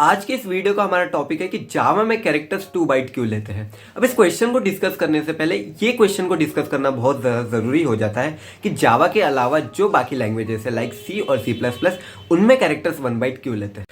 आज के इस वीडियो का हमारा टॉपिक है कि जावा में कैरेक्टर्स 2 बाइट क्यों लेते हैं। अब इस क्वेश्चन को डिस्कस करने से पहले ये क्वेश्चन को डिस्कस करना बहुत ज़रूरी हो जाता है कि जावा के अलावा जो बाकी लैंग्वेजेस है लाइक सी और सी प्लस प्लस उनमें कैरेक्टर्स 1 बाइट क्यों लेते हैं।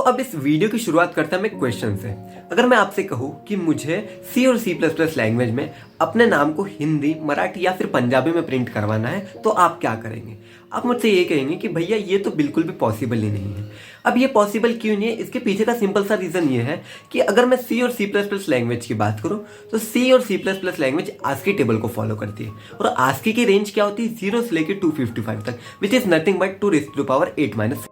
अब इस वीडियो की शुरुआत करते हैं हम एक क्वेश्चन से। अगर मैं आपसे कहूँ कि मुझे सी और सी प्लस प्लस लैंग्वेज में अपने नाम को हिंदी, मराठी या फिर पंजाबी में प्रिंट करवाना है तो आप क्या करेंगे? आप मुझसे ये कहेंगे कि भैया ये तो बिल्कुल भी पॉसिबल ही नहीं है। अब ये पॉसिबल क्यों नहीं है? इसके पीछे का सिंपल सा रीज़न ये है कि अगर मैं सी और सी प्लस प्लस लैंग्वेज की बात करूँ तो सी और C plus plus language ASCII table को फॉलो करती है और आस्की की रेंज क्या होती है 0 से लेकर 255 तक, विच इज़ नथिंग बट 2⁻8-।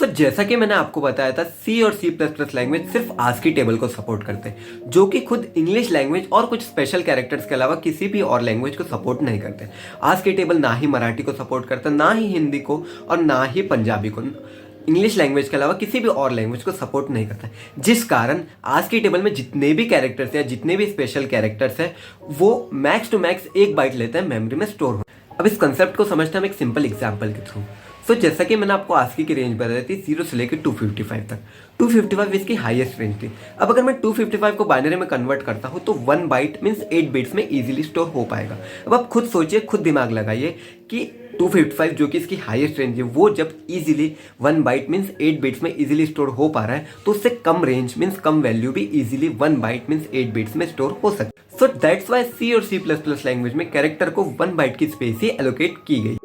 जैसा कि मैंने आपको बताया था, सी और सी प्लस प्लस लैंग्वेज सिर्फ आस्की टेबल को सपोर्ट करते हैं, जो कि खुद इंग्लिश लैंग्वेज और कुछ स्पेशल कैरेक्टर्स के अलावा किसी भी और लैंग्वेज को सपोर्ट नहीं करते। आस्की टेबल ना ही मराठी को सपोर्ट करता, ना ही हिंदी को और ना ही पंजाबी को। इंग्लिश लैंग्वेज के अलावा किसी भी और लैंग्वेज को सपोर्ट नहीं करता, जिस कारण आस्की टेबल में जितने भी कैरेक्टर्स हैं, जितने भी स्पेशल कैरेक्टर्स हैं, वो मैक्स टू मैक्स 1 बाइट लेते हैं मेमोरी में स्टोर हो। अब इस कंसेप्ट को समझते हैं हम एक सिंपल एग्जाम्पल के थ्रू। जैसा कि मैंने आपको आस्की की रेंज बताई थी 0 से लेकर 255 तक। 255 इसकी हाईएस्ट रेंज थी। अब अगर मैं 255 को बाइनरी में कन्वर्ट करता हूँ तो 1 बाइट मीन्स 8 बिट्स में इजीली स्टोर हो पाएगा। अब आप खुद सोचिए, खुद दिमाग लगाइए कि 255 जो कि इसकी हाईएस्ट रेंज है, वो जब इजीली 1 बाइट मीन्स 8 बिट्स में इजीली स्टोर हो पा रहा है तो उससे कम रेंज मीन्स कम वैल्यू भी इजीली 1 बाइट मीन्स 8 बिट्स में स्टोर हो सकती है। दैट्स वाई सी और सी प्लस प्लस लैंग्वेज में कैरेक्टर को 1 बाइट की स्पेस ही एलोकेट की गई।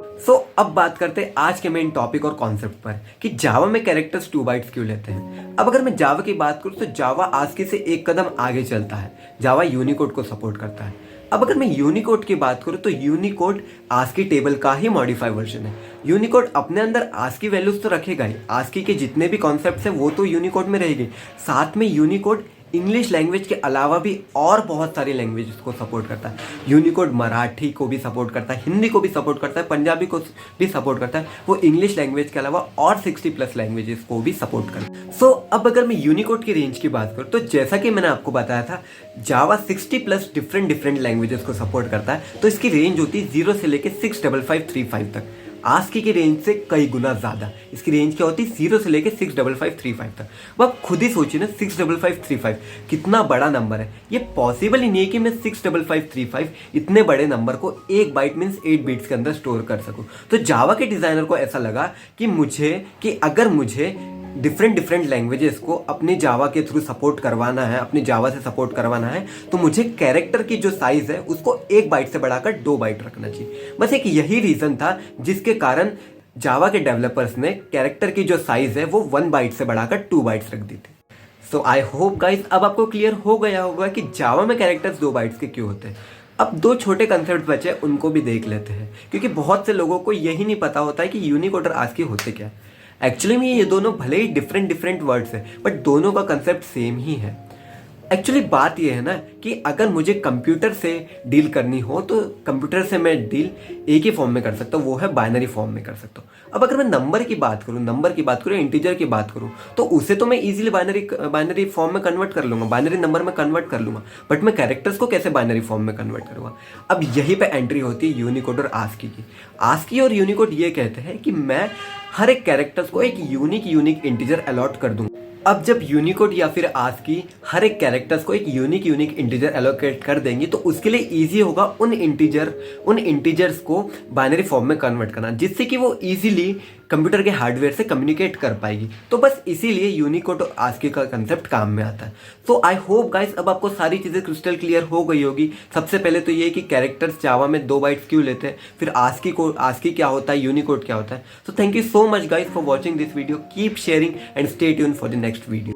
अब बात करते हैं आज के मेन टॉपिक और कॉन्सेप्ट पर कि जावा में कैरेक्टर्स 2 बाइट्स क्यों लेते हैं। अब अगर मैं जावा की बात करूं तो जावा आस्की से एक कदम आगे चलता है। जावा यूनिकोड को सपोर्ट करता है। अब अगर मैं यूनिकोड की बात करूं तो यूनिकोड आस्की टेबल का ही मॉडिफाई वर्जन है। यूनिकोड अपने अंदर आस्की वैल्यूज तो रखेगा ही, आस्की के जितने भी कॉन्सेप्ट्स हैं वो तो यूनिकोड में रहेंगे, साथ में यूनिकोड इंग्लिश लैंग्वेज के अलावा भी और बहुत सारी लैंग्वेजेस को सपोर्ट करता है। यूनिकोड मराठी को भी सपोर्ट करता है, हिंदी को भी सपोर्ट करता है, पंजाबी को भी सपोर्ट करता है। वो इंग्लिश लैंग्वेज के अलावा और 60 प्लस लैंग्वेजेस को भी सपोर्ट करता है। अब अगर मैं यूनिकोड की रेंज की बात करूँ तो जैसा कि मैंने आपको बताया था, जावा 60 प्लस डिफरेंट लैंग्वेजेस को सपोर्ट करता है, तो इसकी रेंज होती है 0 से लेकर 65535 तक। आस्की की रेंज से कई गुना ज़्यादा इसकी रेंज क्या होती है 0 से लेकर 65535 तक। अब आप खुद ही सोचिए ना, 65535 कितना बड़ा नंबर है। ये पॉसिबल ही नहीं है कि मैं 65535 इतने बड़े नंबर को 1 बाइट मीन्स 8 बिट्स के अंदर स्टोर कर सकूं। तो जावा के डिज़ाइनर को ऐसा लगा कि अगर मुझे डिफरेंट लैंग्वेजेस को अपने जावा के थ्रू सपोर्ट करवाना है, अपने जावा से सपोर्ट करवाना है, तो मुझे कैरेक्टर की जो साइज है उसको 1 बाइट से बढ़ाकर 2 बाइट रखना चाहिए। बस एक यही रीज़न था जिसके कारण जावा के डेवलपर्स ने कैरेक्टर की जो साइज है वो 1 बाइट से बढ़ाकर 2 बाइट्स रख दी थी। आई होप गाइस अब आपको क्लियर हो गया होगा कि जावा में कैरेक्टर्स 2 बाइट्स के क्यों होते हैं। अब 2 छोटे कंसेप्ट बचे, उनको भी देख लेते हैं, क्योंकि बहुत से लोगों को यही नहीं पता होता है कि यूनिकोड और आस्की होते क्या है। एक्चुअली में ये दोनों भले ही डिफरेंट वर्ड्स हैं, बट दोनों का कंसेप्ट सेम ही है। एक्चुअली बात ये है ना कि अगर मुझे कंप्यूटर से डील करनी हो तो कंप्यूटर से मैं डील एक ही फॉर्म में कर सकता हूँ, वो है बाइनरी फॉर्म में कर सकता हूँ। अब अगर मैं नंबर की बात करूँ, इंटीजर की बात करूँ, तो उसे तो मैं इजीली बाइनरी फॉर्म में कन्वर्ट कर लूँगा, बाइनरी नंबर में कन्वर्ट कर लूँगा, बट मैं कैरेक्टर्स को कैसे बाइनरी फॉर्म में कन्वर्ट करूँगा? अब यहीं पर एंट्री होती है यूनिकोड और आस्की की। आस्की और यूनिकोड ये कहते हैं कि मैं हर एक कैरेक्टर्स को एक यूनिक इंटीजर अलॉट कर दूँगा। अब जब यूनिकोड या फिर आस्की हर एक कैरेक्टर्स को एक यूनिक इंटीजर एलोकेट कर देंगी तो उसके लिए इजी होगा उन इंटीजर्स को बाइनरी फॉर्म में कन्वर्ट करना, जिससे कि वो इजीली कंप्यूटर के हार्डवेयर से कम्युनिकेट कर पाएगी। तो बस इसीलिए यूनिकोड और आस्की का कंसेप्ट काम में आता है। आई होप गाइस अब आपको सारी चीज़ें क्रिस्टल क्लियर हो गई होगी। सबसे पहले तो ये कि कैरेक्टर्स जावा में 2 बाइट्स क्यों लेते हैं, फिर आस्की क्या होता है, यूनिकोड क्या होता है। Thank you so much guys for watching this video. Keep sharing and stay tune for the next video.